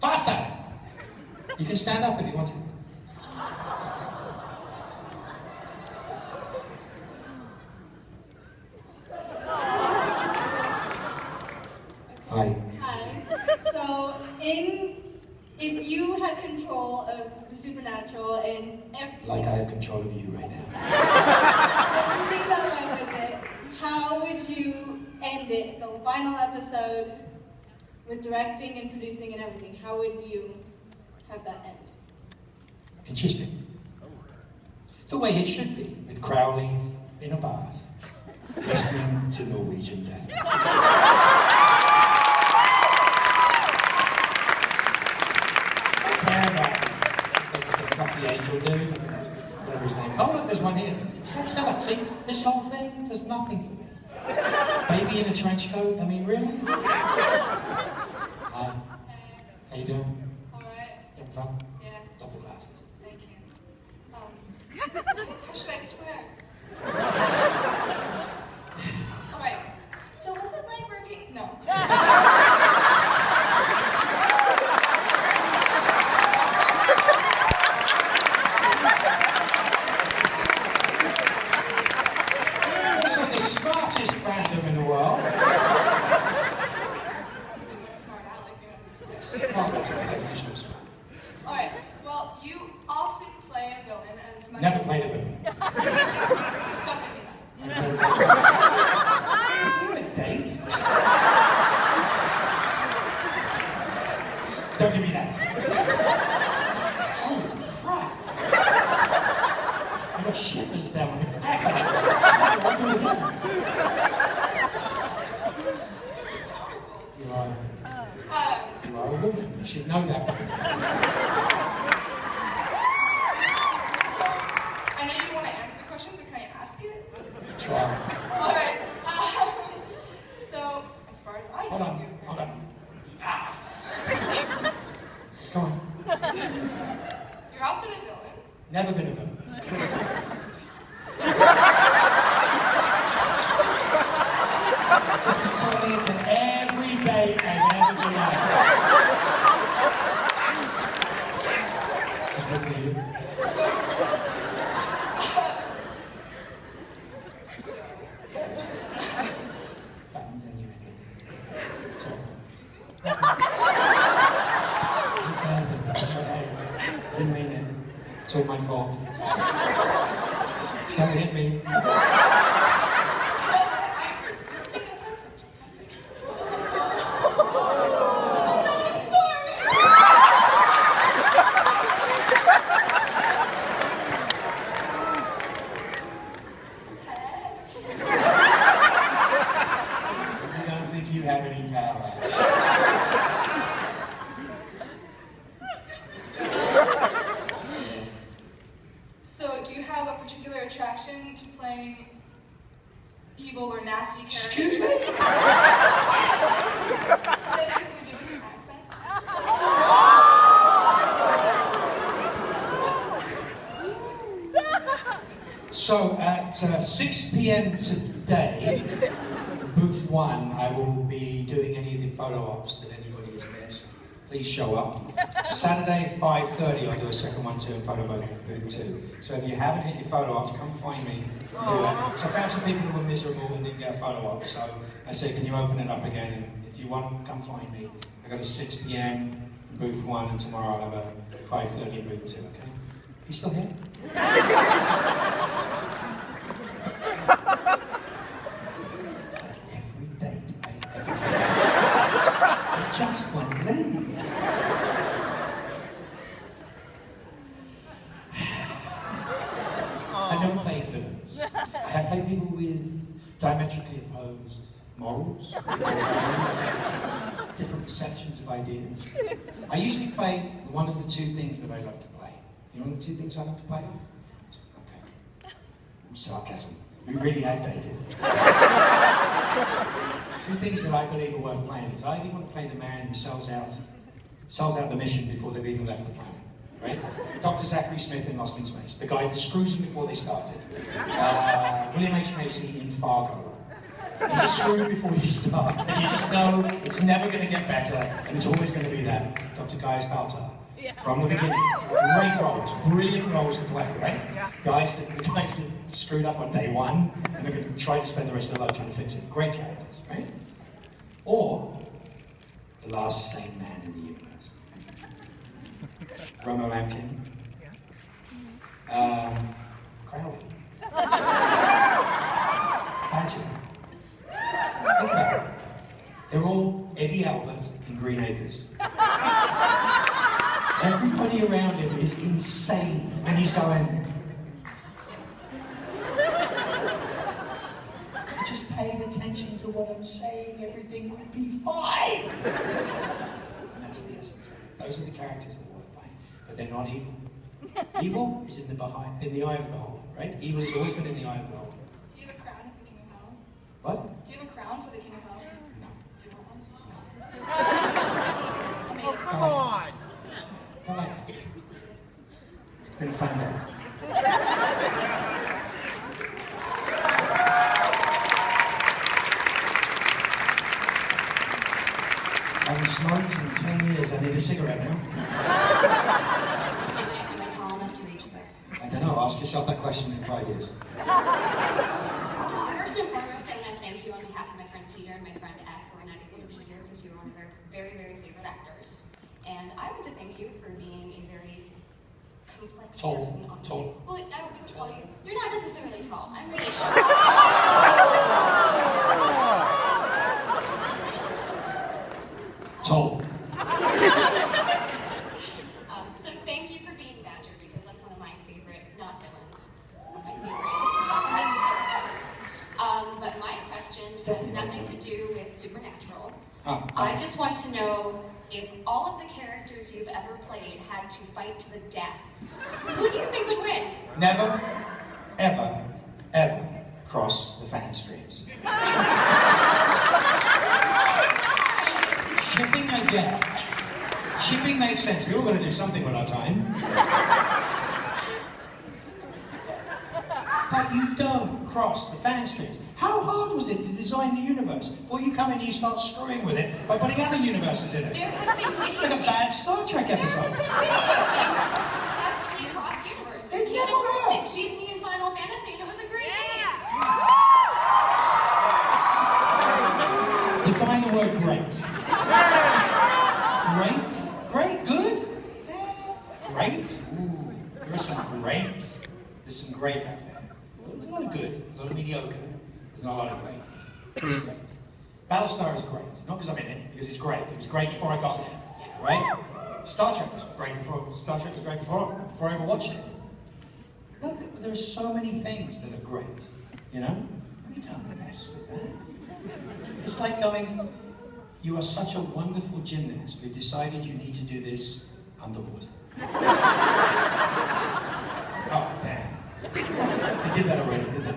Faster! You can stand up if you want to. Hi. Hi. So, if you had control of the supernatural and everything... Like I have control of you right now. everything that went with it, how would you end it, the final episode, with directing and producing and everything? How would you have that end? Interesting. The way it should be, with Crowley in a bath, listening to Norwegian death metal. The coffee angel dude, whatever his name. Oh look, there's one here. Same setup, see? This whole thing does nothing for me. Baby in a trench coat, I mean, really? Hi. How you doing? Alright. Having fun? Yeah. Love the glasses. Thank you. How should I swear? Alright. So what's it like working? No. Also the smartest random in the world. Smart aleck, you know. Yes. Well, that's my definition of smart. Alright. Well, you often play a villain as much Never as... played a villain. Don't give me that. I've never played a villain. Are you a date? Don't give me that. Holy crap. I've got shivers down my back. I'm doing a villain. You are a woman. You should know that. So, I know you don't want to answer the question, but can I ask it? Try. Alright. So, as far as I know, Hold on. Ah. Come on. you're often a villain. Never been a villain. This is something that's an everyday I've ever been on. Is this good for you? That means I knew it. Sorry. Didn't say anything. It's okay. Didn't mean it. It's all my fault. Don't hit me. You have any power. So, do you have a particular attraction to playing evil or nasty characters? Excuse me? Does that have anything to do with your accent? So, at 6 p.m. today, Booth 1, I will be doing any of the photo ops that anybody has missed. Please show up. Saturday, 5:30, I'll do a second one too and photo booth 2. So if you haven't hit your photo ops, come find me. Do it. So I found some people who were miserable and didn't get a photo op. So I said, can you open it up again? And if you want, come find me. I got a 6 p.m. in Booth 1 and tomorrow I'll have a 5:30 in Booth 2, okay? You still here? Just one leave. I never played villains. I have played people with diametrically opposed morals, different perceptions of ideas. I usually play one of the two things that I love to play. You know the two things I love to play? Okay. Sarcasm. We really outdated. Two things that I believe are worth playing is I either want to play the man who sells out the mission before they've even left the planet, right? Dr. Zachary Smith in Lost in Space, the guy that screws them before they started. William H. Macy in Fargo. He's screwed before he starts, and you just know it's never going to get better, and it's always going to be that. Dr. to Gaius Baltar from the beginning. Great roles, brilliant roles to play, right? Yeah. The guys that screwed up on day one and are going to try to spend the rest of their life trying to fix it. Great characters, right? Or the last sane man in the universe. Romo Lampkin. Crowley. Badger. Think about it. They're all Eddie Albert in Green Acres. Everybody around him is insane, and he's going, I just paid attention to what I'm saying, everything would be fine. And that's the essence of it. Those are the characters that are worth playing, but they're not evil. Evil is in the eye of the beholder, right? Evil has always been in the eye of the beholder. Do you have a crown as the King of Hell? What? Do you have a crown for the King of Hell? No. Do you want one? Oh, come on! Don't like that. It's been a fun day. I haven't smoked in 10 years. I need a cigarette now. Am I tall enough to reach this? I don't know. Ask yourself that question in 5 years. First and foremost, I want to thank you on behalf of my friend Peter and my friend F, who are not able to be here because you are one of their very, very favorite actors. And I want to thank you for being a very complex Tall. person on Tall. stage. Well, I would call you. You're not necessarily tall. I'm really short. Tall. So thank you for being Badger, because that's one of my favorite, not villains, one of my favorite characters. But my question has nothing to do with Supernatural. I just want to know, if all of the characters you've ever played had to fight to the death, who do you think would win? Never, ever, ever cross the fan streams. Shipping, I get. Shipping makes sense. We all got to do something with our time. But you don't cross the fan streams. How hard was it to design the universe? Before you come in, you start screwing with it by putting other universes in it. There have been video It's like a bad Star Trek episode. There have been video games that have successfully crossed universes. It never Kingdom worked. Disney and Final Fantasy, and it was a great game. Define the word great. Great? Great? Good? Great? Ooh, there is some great. There's some great out there. There's a lot of good, there's a lot of mediocre, there's not a lot of great. It's great. Battlestar is great. Not because I'm in it, because it's great. It was great before I got there. Right? Star Trek was great before I ever watched it. Look, there are so many things that are great. You know? We don't mess with that. It's like going, you are such a wonderful gymnast, we've decided you need to do this underwater. Oh, damn. They did that already, didn't they?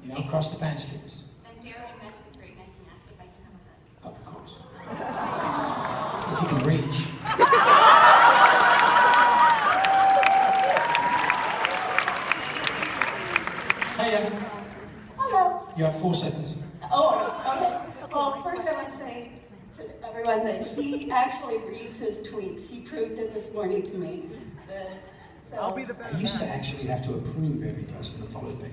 You know, cross the fan streams. Then dare I mess with greatness and ask if I can have a hug? Of course. If you can reach. Hey, Hello. you have 4 seconds. Oh, okay. Well, first I want to say to everyone that he actually reads his tweets. He proved it this morning to me. I'll be the I better used to man. actually have to approve every person that followed me.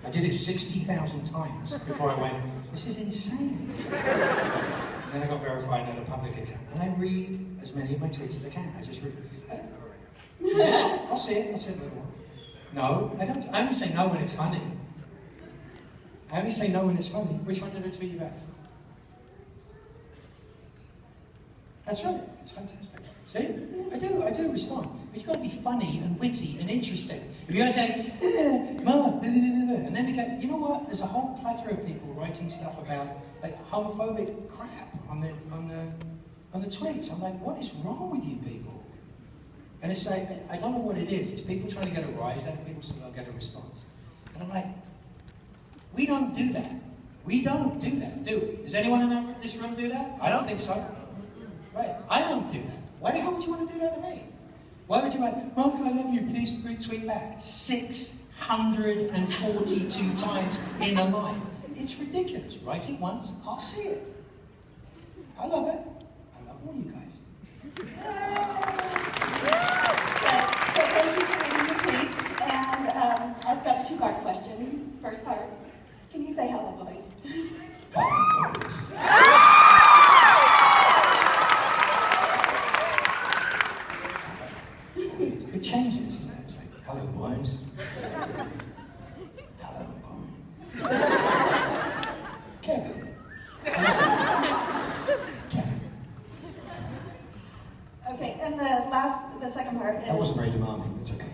I did it 60,000 times before I went, this is insane. And then I got verified on a public account. And I read as many of my tweets as I can. Yeah, I'll see it later on. No, I don't. I only say no when it's funny. I only say no when it's funny. Which one did I tweet you back? That's right, it's fantastic. See? I do respond. But you've got to be funny and witty and interesting. If you guys say, Mark, and then we go, you know what? There's a whole plethora of people writing stuff about like homophobic crap on the tweets. I'm like, what is wrong with you people? And it's like, I don't know what it is. It's people trying to get a rise out of people so they'll get a response. And I'm like, we don't do that. We don't do that, do we? Does anyone in this room do that? I don't think so. Right, I don't do that. Why the hell would you want to do that to me? Why would you like, Mark, I love you, please retweet back 642 times in a line. It's ridiculous. Write it once, I'll see it. I love it. I love all you and the second part is... That wasn't very demanding, it's okay.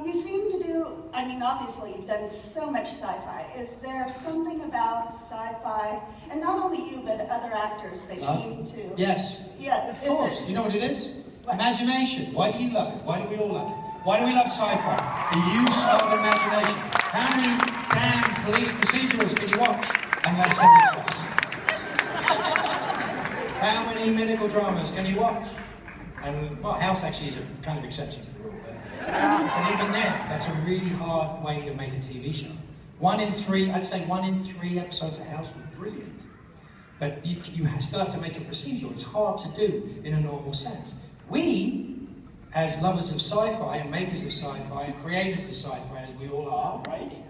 You seem to do, I mean, obviously you've done so much sci-fi. Is there something about sci-fi, and not only you, but other actors, they seem to... Yes. Yes. Of course. You know what it is? What? Imagination. Why do you love it? Why do we all love it? Why do we love sci-fi? The use of imagination. How many damn police procedurals can you watch? Unless someone says. How many medical dramas can you watch? And, well, House actually is a kind of exception to the rule, but even then, that's a really hard way to make a TV show. I'd say 1 in 3 episodes of House were brilliant. But you still have to make a procedure. It's hard to do in a normal sense. We, as lovers of sci-fi and makers of sci-fi and creators of sci-fi, as we all are, right?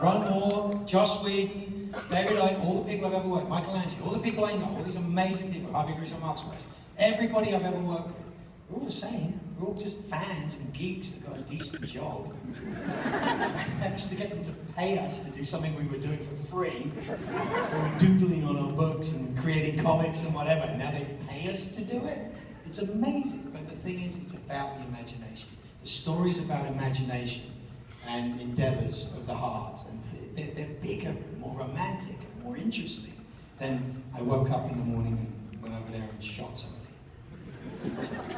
Ron Moore, Joss Whedon, David Icke, all the people I've ever worked with, Michelangelo, all the people I know, all these amazing people, Harvey Grissom, Mark Swash, everybody I've ever worked with, we're all the same. We're all just fans and geeks that got a decent job. I managed to get them to pay us to do something we were doing for free. We were doodling on our books and creating comics and whatever, and now they pay us to do it? It's amazing, but the thing is, it's about the imagination. The story's about imagination and endeavors of the heart, and they're bigger and more romantic and more interesting than I woke up in the morning and went over there and shot somebody.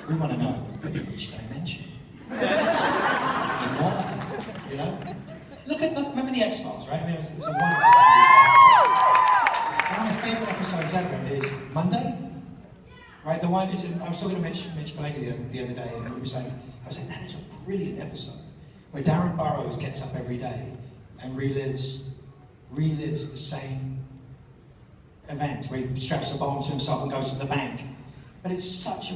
We want to know, but in which dimension? And why? You know? Look, remember the X-Files, right? I mean, it was a wonderful one of my favourite episodes ever is Monday. Right, the one, I was talking to Mitch Blakey the other day, and he was saying, I was like, that is a brilliant episode, where Darren Burroughs gets up every day and relives the same event, where he straps a bomb to himself and goes to the bank. But it's such a,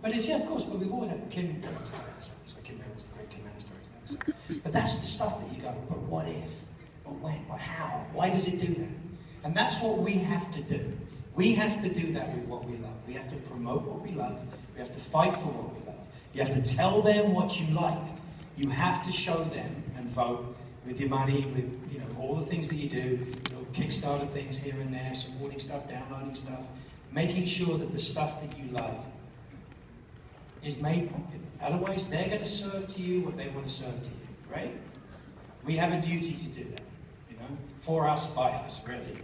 yeah, of course, but we've always had Kim Bannister episode. But that's the stuff that you go, but what if? But when? But how? Why does it do that? And that's what we have to do. We have to do that with what we love. We have to promote what we love. We have to fight for what we love. You have to tell them what you like. You have to show them and vote with your money, with all the things that you do, Kickstarter things here and there, supporting stuff, downloading stuff, making sure that the stuff that you love is made popular. Otherwise, they're going to serve to you what they want to serve to you, right? We have a duty to do that, for us, by us, really,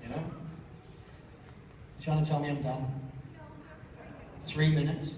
You trying to tell me I'm done? 3 minutes?